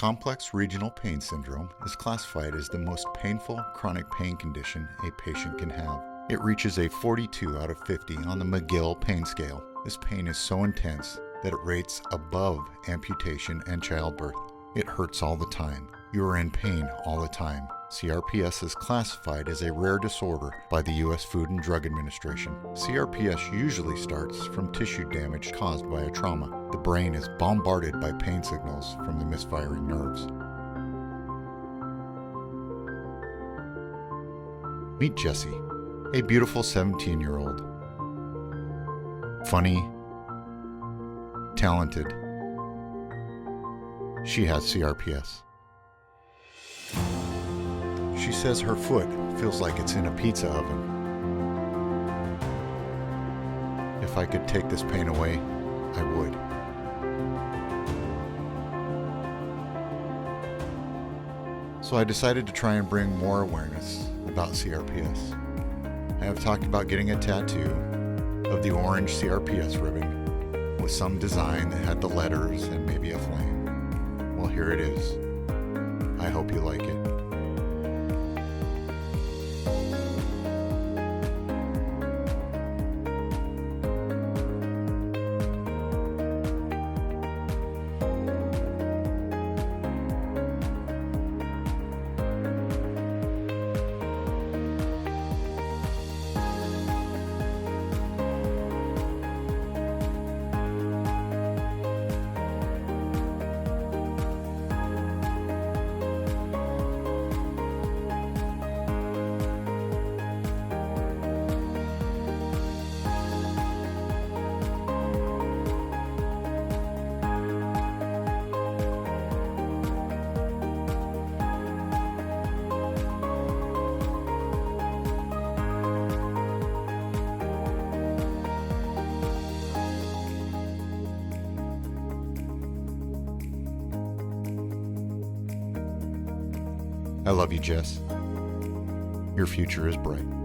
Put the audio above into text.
Complex regional pain syndrome is classified as the most painful chronic pain condition a patient can have. It reaches a 42 out of 50 on the McGill pain scale. This pain is so intense that it rates above amputation and childbirth. It hurts all the time. You are in pain all the time. CRPS is classified as a rare disorder by the U.S. Food and Drug Administration. CRPS usually starts from tissue damage caused by a trauma. The brain is bombarded by pain signals from the misfiring nerves. Meet Jessie, a beautiful 17-year-old. Funny, talented. She has CRPS. She says her foot feels like it's in a pizza oven. If I could take this pain away, I would. So I decided to try and bring more awareness about CRPS. I have talked about getting a tattoo of the orange CRPS ribbon with some design that had the letters and maybe a flame. Well, here it is. I hope you like it. I love you, Jess. Your future is bright.